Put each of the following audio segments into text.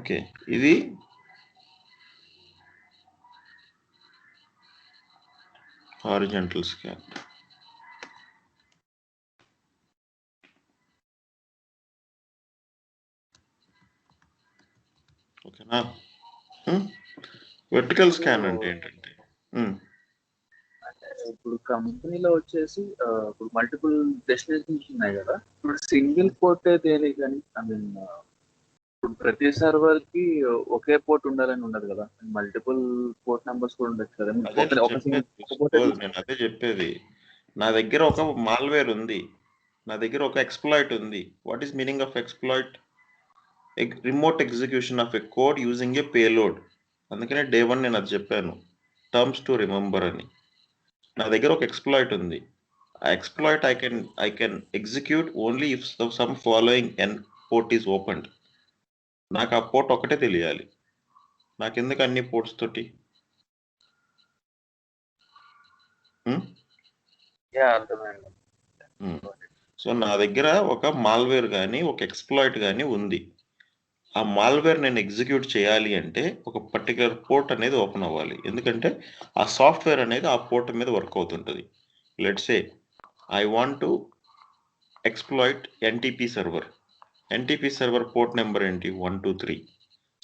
Okay, ఇది horizontal scan. ఓకేనా? Vertical scan అంటే ఏంటంటే ఇప్పుడు కంపెనీలో వచ్చేసి ఇప్పుడు మల్టిపుల్ డెస్టినేషన్స్ ఉన్నాయి కదా, ఇప్పుడు సింగిల్ పోర్ట్ దేని కానీ ఐ మీన్ ఇప్పుడు ప్రతి సర్వర్ కి ఒకే పోర్ట్ ఉండాలని ఉండదు కదా, మల్టిపుల్ పోర్ట్ నెంబర్స్ కూడా ఉండొచ్చు కదా. నేను అదే చెప్పేది. నా దగ్గర ఒక మాల్వేర్ ఉంది, నా దగ్గర ఒక ఎక్స్ప్లాయిట్ ఉంది. What is meaning of exploit? Remote execution of a code using a payload. అందుకనే డే 1 నేను అది చెప్పాను, టర్మ్స్ టు రిమెంబర్ అని. నా దగ్గర ఒక ఎక్స్ప్లాయిట్ ఉంది. ఆ exploit I can execute only if some following n port is opened. నాకు ఆ పోర్ట్ ఒకటే తెలియాలి. నాకెందుకు అన్ని పోర్ట్స్ తోటి? సో నా దగ్గర ఒక మాల్వేర్ కానీ ఒక ఎక్స్ప్లాయిట్ కానీ ఉంది. ఆ మాల్వేర్ నేను ఎగ్జిక్యూట్ చేయాలి అంటే ఒక పర్టికులర్ పోర్ట్ అనేది ఓపెన్ అవ్వాలి. ఎందుకంటే ఆ సాఫ్ట్వేర్ అనేది ఆ పోర్ట్ మీద వర్క్ అవుతుంటుంది. Let's say I want to exploit NTP server. NTP server port number ఏంటి? 123.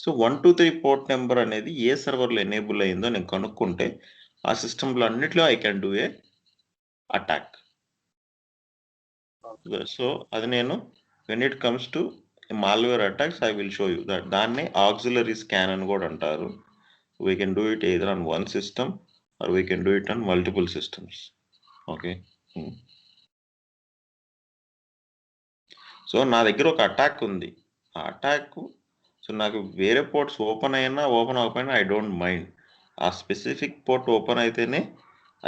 సో 123 పోర్ట్ నెంబర్ అనేది ఏ సర్వర్లో ఎనేబుల్ అయిందో నేను కనుక్కుంటే ఆ సిస్టంలో అన్నిట్లో I can do a attack. So అది నేను when it comes to malware attacks I will show you that. దాన్ని ఆక్సిలరీ స్కాన్ అని కూడా అంటారు. We can do it either on one system or we can do it on multiple systems. Okay, so నా దగ్గర ఒక attack ఉంది. ఆ attack so నాకు వేరే పోర్ట్స్ ఓపెన్ అయినా ఓపెన్ అవ్వకపోయినా ఐ డోంట్ మైండ్. ఆ స్పెసిఫిక్ పోర్ట్ ఓపెన్ అయితేనే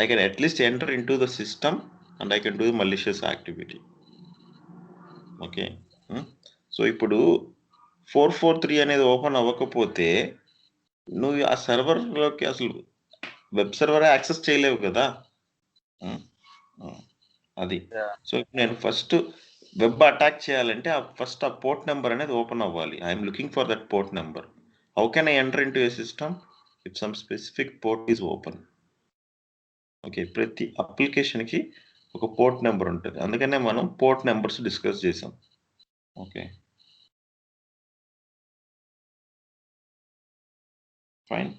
I can at least enter in to the system and I can do the malicious activity. Okay, so ఇప్పుడు 443 అనేది ఓపెన్ అవ్వకపోతే నువ్వు ఆ సర్వర్లోకి అసలు వెబ్ సర్వర్ యాక్సెస్ చేయలేవు కదా. అది. సో నేను ఫస్ట్ వెబ్ అటాక్ చేయాలంటే ఫస్ట్ ఆ పోర్ట్ నెంబర్ అనేది ఓపెన్ అవ్వాలి. I'm looking for that port number. How can I enter in to A system if some specific port is open? Okay, ప్రతి అప్లికేషన్కి ఒక పోర్ట్ నెంబర్ ఉంటుంది. అందుకనే మనం పోర్ట్ నెంబర్స్ డిస్కస్ చేసాం. Okay, fine.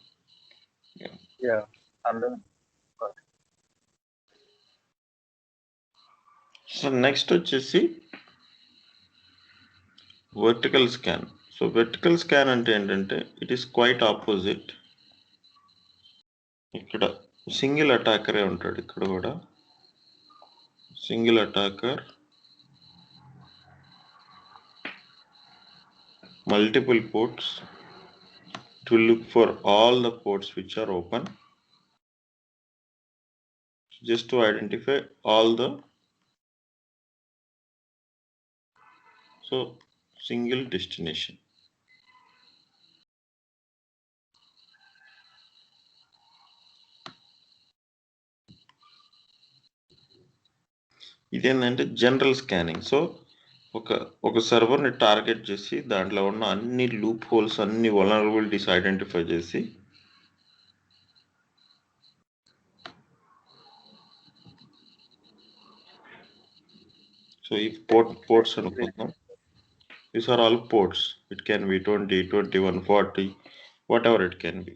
సో నెక్స్ట్ వచ్చేసి vertical scan. So vertical scan అంటే ఏంటంటే it is quite opposite. ఇక్కడ సింగిల్ అటాకరే ఉంటాడు. ఇక్కడ కూడా single attacker, multiple ports to look for all the ports which are open, just to identify all the single destination. ఇదేంటంటే general scanning. So ఒక సర్వర్ని target చేసి దాంట్లో ఉన్న అన్ని లూప్ హోల్స్, అన్ని వలనరబిలిటీస్ ఐడెంటిఫై చేసి సో ఈ పోర్ట్స్ అనుకుందాం. These are all ports. It can be 20, 21, 40, whatever it can be.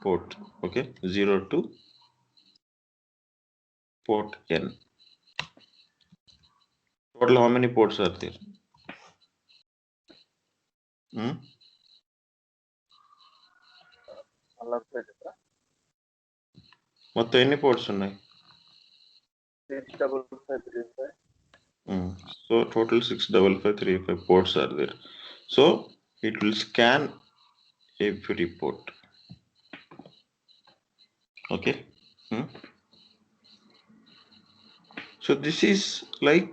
Port, okay, 0 to port N. Total how many ports are there? మొత్తం ఎన్ని పోర్ట్స్ ఉన్నాయి? 65535. So total 65535 ports are there. So it will scan every port. Okay. So this is like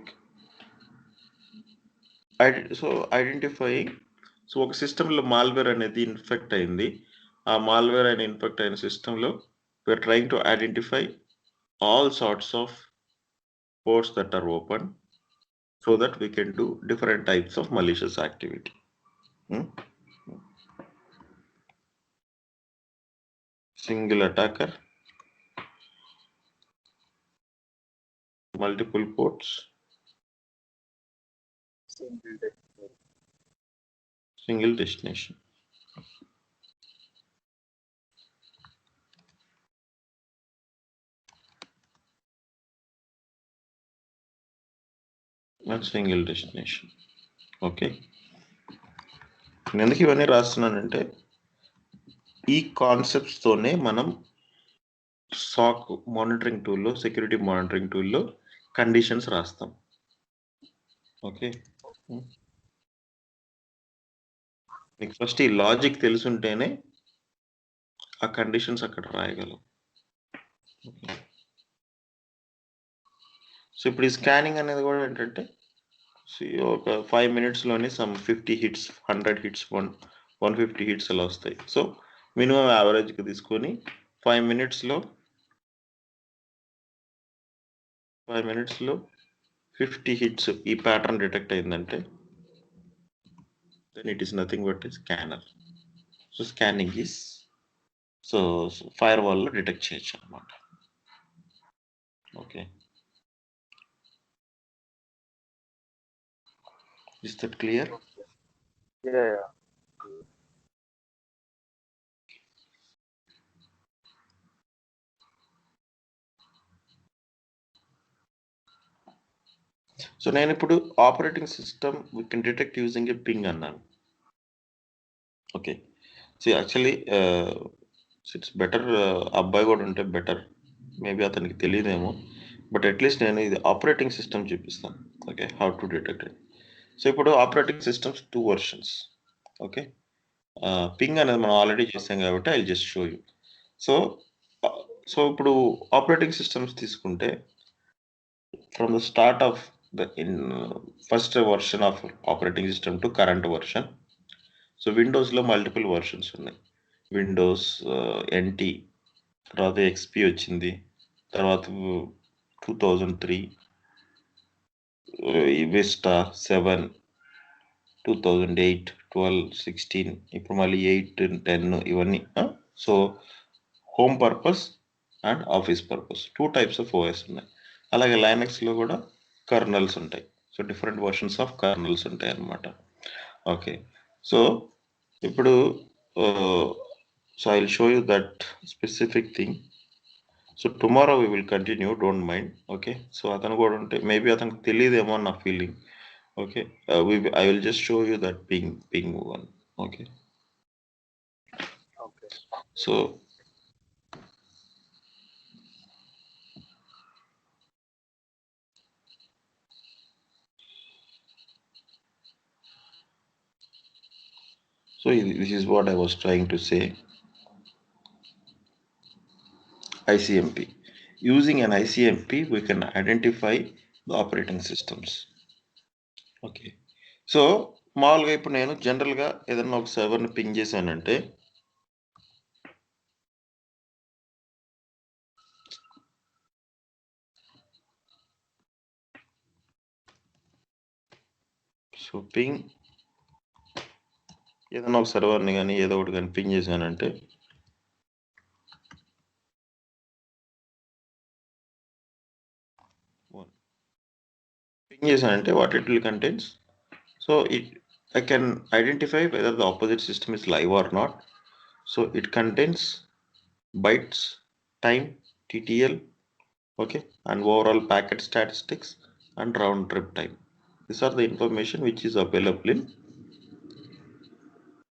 identifying. So ఒక సిస్టంలో malware అనేది infect అయింది. ఆ malware అయిన infect అయిన సిస్టంలో we are trying to identify all sorts of ports that are open so that we can do different types of malicious activity. single attacker, multiple ports, single destination. And single destination. Okay, నేను ఎందుకు ఇవన్నీ రాస్తున్నానంటే ఈ కాన్సెప్ట్స్తోనే మనం సాక్ monitoring టూల్లో, security monitoring టూల్లో conditions రాస్తాం. Okay, మీకు first ఈ logic తెలుసుంటేనే ఆ conditions అక్కడ రాయగలం. సో ఇప్పుడు ఈ స్కానింగ్ అనేది కూడా ఏంటంటే ఒక 5 minutesలోనే సమ్ 50 hits, 100 hits, 150 hits అలా వస్తాయి. సో మినిమం యావరేజ్కి తీసుకొని 5 minutesలో 50 hits ఈ ప్యాటర్న్ డిటెక్ట్ అయిందంటే then it is nothing but a scanner. So scanning is so firewall లో డిటెక్ట్ చేయొచ్చు అన్నమాట. Okay, is that clear? Yeah. So నేను ఇప్పుడు operating system we can detect using a ping అన్నాను. Okay, so actually it's better అబ్బాయి కూడా ఉంటే better, maybe అతనికి తెలియదేమో, బట్ అట్లీస్ట్ నేను ఇది ఆపరేటింగ్ సిస్టమ్ చూపిస్తాను. Okay, how to detect it. So ఇప్పుడు operating systems 2 versions. Okay, ping అనేది మనం ఆల్రెడీ చేసాం కాబట్టి I just show you. So ఇప్పుడు ఆపరేటింగ్ సిస్టమ్స్ తీసుకుంటే from the start of the first version of operating system to current version. So విండోస్లో multiple versions ఉన్నాయి. Windows NT, తర్వాత XP వచ్చింది, తర్వాత 2003, విస్టా 7, 2008, 12, 16, ఇప్పుడు మళ్ళీ 8, 10 ఇవన్నీ. So home purpose and office purpose 2 types of OS ఉన్నాయి. అలాగే లైనక్స్లో కూడా కర్నల్స్ ఉంటాయి. So different versions of kernels ఉంటాయి అన్నమాట. ఓకే, సో ఇప్పుడు so I will show you that specific thing. So tomorrow we will continue, don't mind. Okay, so అతను కూడా ఉంటే మేబీ అతనికి తెలియదేమో నా feeling. Okay, I will just show you that ping one. Okay, so this is what I was trying to say. ICMP. Using an ICMP, we can identify the operating systems. Okay, so మామూలుగా ఇప్పుడు నేను జనరల్గా ఏదన్నా ఒక సర్వర్ని ping చేశానంటే so ping ఏదన్నా ఒక సర్వర్ని కానీ ఏదో ఒకటి కానీ పింగ్ చేశానంటే పింగ్ చేశానంటే what it will contains. So I can identify whether the opposite system is live or not. So it contains bytes, time, TTL, okay, and overall packet statistics and round trip time. These are the information which is available in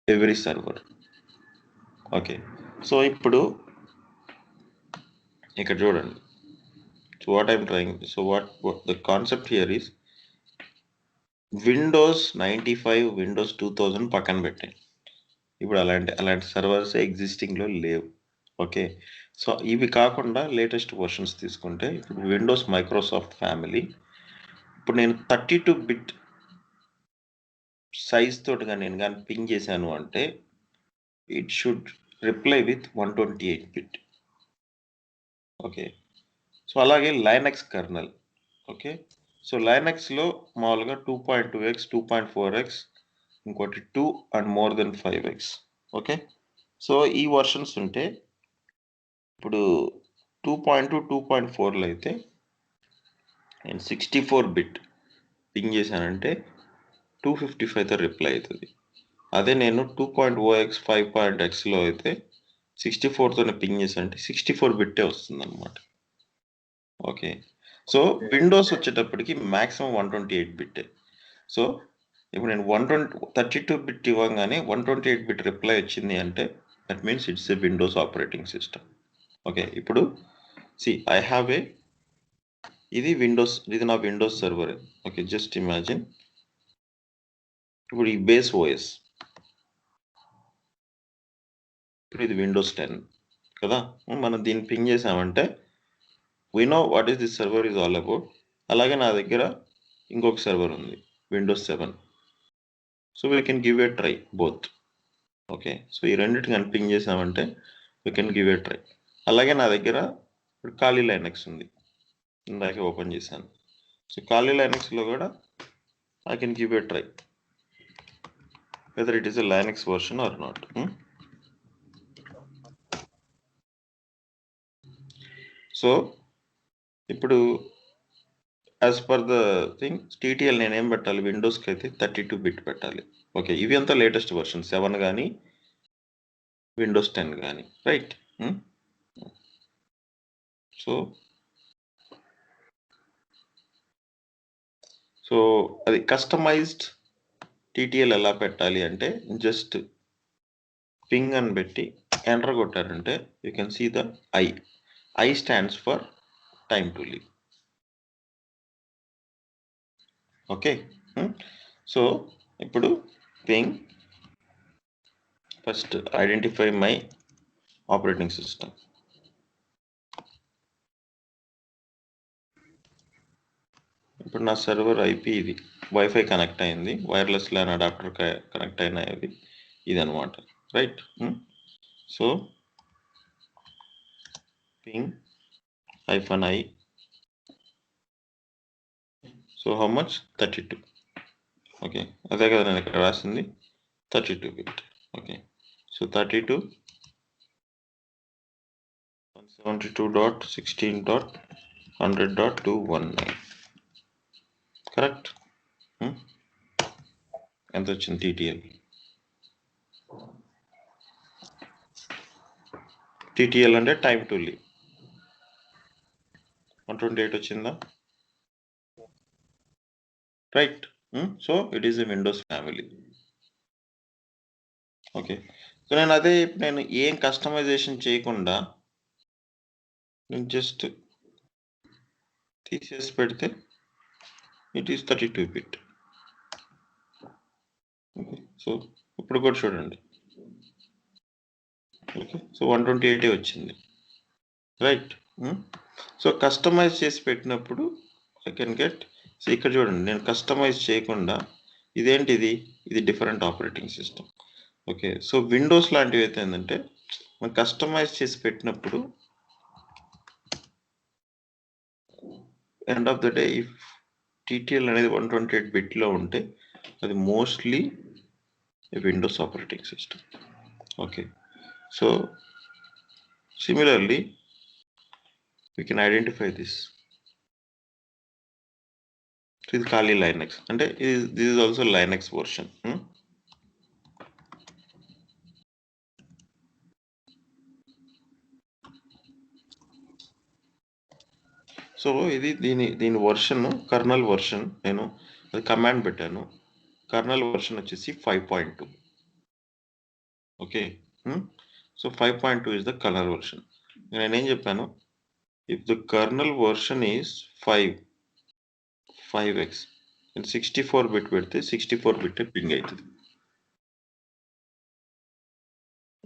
every server. Okay, so ఇప్పుడు ఇక్కడ చూడండి. So what I'm trying, so what the concept here is Windows 95, Windows 2000 పక్కన పెట్టాయి. ఇప్పుడు అలాంటి servers ఎగ్జిస్టింగ్లో లేవు. Okay, so ఇవి కాకుండా లేటెస్ట్ వర్షన్స్ తీసుకుంటే ఇప్పుడు విండోస్ మైక్రోసాఫ్ట్ ఫ్యామిలీ, ఇప్పుడు నేను 32-bit సైజ్ తోటిగా నేను కానీ పింగ్ చేశాను అంటే it should reply with 128-bit. Okay, so అలాగే లైనక్స్ కర్నల్. ఓకే, సో లైనక్స్లో మామూలుగా 2.2x, 2.4x, ఇంకోటి 2 and more than 5x. Okay, so ఈ వర్షన్స్ ఉంటే ఇప్పుడు 2.2 2.4లో అయితే నేను 64 బిట్ పింగ్ చేశానంటే 255తో రిప్లై అవుతుంది. అదే నేను 2.0x 5.xలో అయితే 64తోనే పింగ్ చేశానంటే 64 బిట్టే వస్తుంది అనమాట. ఓకే, సో విండోస్ వచ్చేటప్పటికి మ్యాక్సిమం 128 బిట్టే. సో ఇప్పుడు నేను 32 బిట్ ఇవ్వగానే 128 బిట్ రిప్లై వచ్చింది అంటే that means it's a Windows operating system. Okay, ఇప్పుడు ఐ హ్యావ్ ఇది నా Windows server. Okay, just imagine ఇప్పుడు ఈ బేస్ ఓఎస్, ఇప్పుడు ఇది విండోస్ 10 కదా. మనం దీన్ని పింగ్ చేసామంటే we know what is this server is all about. అలాగే నా దగ్గర ఇంకొక సర్వర్ ఉంది Windows 7. So we can give a try both. Okay, so ఈ రెండింటిని కానీ పింగ్ చేసామంటే we can give a try. అలాగే నా దగ్గర ఇప్పుడు ఖాళీ లైనక్స్ ఉంది, ఇందాకే ఓపెన్ చేశాను. సో ఖాళీ లైనక్స్లో కూడా I can give a try whether it is a Linux version or not. So ఇప్పుడు as per the thing TTL నేనేం పెట్టాలి, విండోస్కి అయితే 32 బిట్ పెట్టాలి. ఓకే, ఇవి అంతా లేటెస్ట్ వర్షన్ 7 కానీ విండోస్ 10 కానీ, రైట్. సో అది కస్టమైజ్డ్ టీటీఎల్ ఎలా పెట్టాలి అంటే జస్ట్ పింగ్ అని పెట్టి ఎంటర్ కొట్టారంటే you can see the I stands for time to live. Okay, so ఇప్పుడు ping first identify my operating system. ఇప్పుడు నా సర్వర్ ఐపీ ఇది, వైఫై కనెక్ట్ అయింది, వైర్లెస్ ల్యాన్ అడాప్టర్ కనెక్ట్ అయినది ఇది అనమాట, right. So ping -i, so how much 32. Okay, అదే కదా నేను ఇక్కడ రాసింది 32 బిట్. Okay, so 32 172.16.100.219 correct. ఎంత వచ్చింది టీటీఎల్? టీటీఎల్ అంటే టైమ్ టు లీవ్ 128 వచ్చిందా, right. So it is a Windows family. Okay, so నేను ఏం కస్టమైజేషన్ చేయకుండా నేను జస్ట్ తీసేసి పెడితే it is 32 bit. Okay, so ఇప్పుడు కూడా చూడండి. ఓకే, సో 128 వచ్చింది, రైట్. సో కస్టమైజ్ చేసి పెట్టినప్పుడు ఐ కెన్ గెట్. సో ఇక్కడ చూడండి, నేను కస్టమైజ్ చేయకుండా ఇదేంటిది, ఇది different operating system. Okay, so Windows లాంటివి అయితే ఏంటంటే మనం కస్టమైజ్ చేసి పెట్టినప్పుడు end of the day if TTL అనేది 128 బిట్లో ఉంటే అది mostly Windows operating system. Okay, so similarly we can identify this. So ఇది ఖాళీ లైనక్స్ అంటే this is also Linux version. So ఇది దీని వర్షన్, కర్నల్ వర్షన్, నేను అది కమాండ్ పెట్టాను. కర్నల్ వర్షన్ వచ్చేసి 5.2. Okay, so 5.2 is the colonel version. నేనేం చెప్పాను, if the colonel version is 5x 64 bit పెడితే 64 బిట్ పింగ్ అవుతుంది.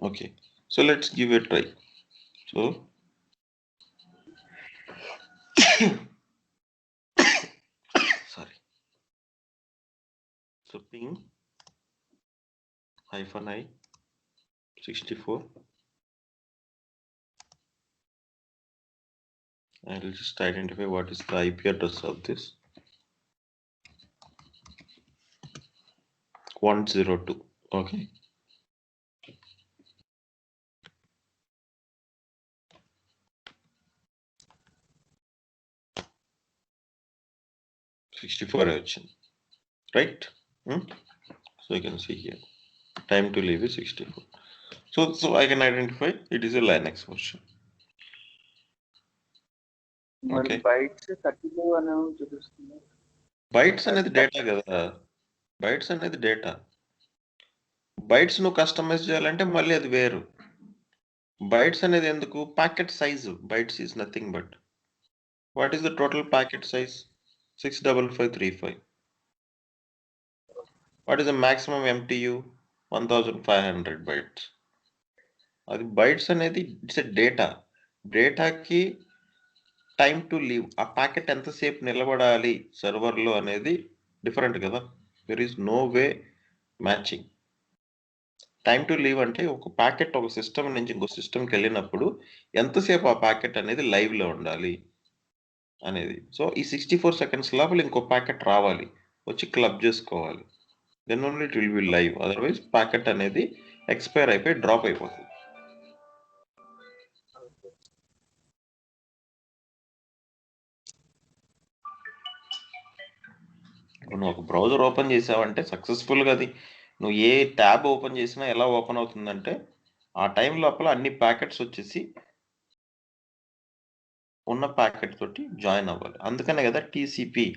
Okay, so let's give a try. So sorry, so ping -i 64. I will just identify what is the IP address of this. 102. Okay, 64 వచ్చింది, right? So you can see here time to live is 64. So I can identify it is a Linux version. మరి Okay. Bytes 32 అని చూపిస్తుంది. Bytes అనేది data కదా, bytes అనేది data. Bytes నువ్వు customise చేయాలంటే మళ్ళీ అది వేరు. బైట్స్ అనేది ఎందుకు? Packet size. Bytes is nothing but what is the total packet size? 65535. What is the maximum MTU? 1500 bytes. అది బైట్స్ అనేది ఇట్స్ ఎ డేటా. డేటాకి టైమ్ టు లీవ్, ఆ ప్యాకెట్ ఎంతసేపు నిలబడాలి సర్వర్లో అనేది డిఫరెంట్ కదా. There is no way matching. Time to live అంటే ఒక ప్యాకెట్ ఒక సిస్టమ్ నుంచి ఇంకో సిస్టమ్కి వెళ్ళినప్పుడు ఎంతసేపు ఆ ప్యాకెట్ అనేది లైవ్లో ఉండాలి అనేది. సో ఈ 64 seconds లోపల ఇంకో ప్యాకెట్ రావాలి, వచ్చి క్లబ్ చేసుకోవాలి, then only it will be live. Otherwise packet అనేది ఎక్స్పైర్ అయిపోయి డ్రాప్ అయిపోతుంది. నువ్వు ఒక బ్రౌజర్ ఓపెన్ చేసావంటే సక్సెస్ఫుల్గా అది నువ్వు ఏ ట్యాబ్ ఓపెన్ చేసినా ఎలా ఓపెన్ అవుతుందంటే ఆ టైం లోపల అన్ని ప్యాకెట్స్ వచ్చేసి ఉన్న ప్యాకెట్ తోటి జాయిన్ అవ్వాలి. అందుకనే కదా TCP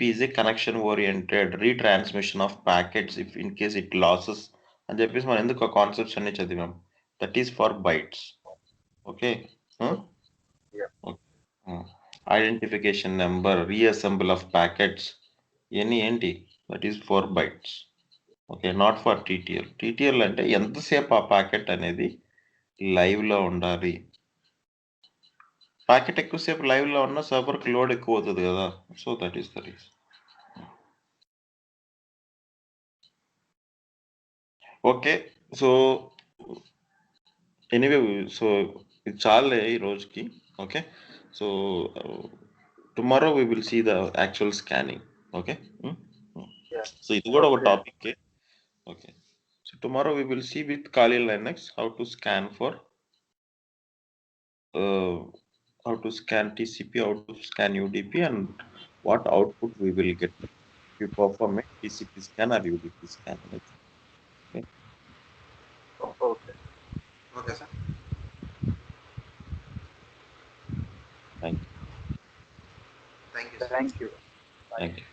is a connection oriented retransmission of packets if in case it losses అని చెప్పేసి మనం ఎందుకు ఆ కాన్సెప్ట్స్ అన్ని చదివాం. That is for bytes. Okay. Identification number, reassemble of packets, ఇవన్నీ ఏంటి? That is for bytes. Okay, not for TTL. TTL అంటే ఎంతసేపు ఆ ప్యాకెట్ అనేది లైవ్లో ఉండాలి. ప్యాకెట్ ఎక్కువసేపు లైవ్లో ఉన్న సర్వర్కి లోడ్ ఎక్కువ అవుతుంది కదా. So that is the reason. Okay, so anyway, so ఇది చాలే ఈ రోజుకి. Okay, so tomorrow we will see the actual scanning. Okay, so ఇది కూడా ఒక topic. Okay, so tomorrow we will see with Kali Linux how to scan for how to scan TCP, how to scan UDP, and what output we will get if you perform a TCP scan or UDP scan. Okay. Okay, sir. Thank you. Thank you, sir. Thank you. Thank you.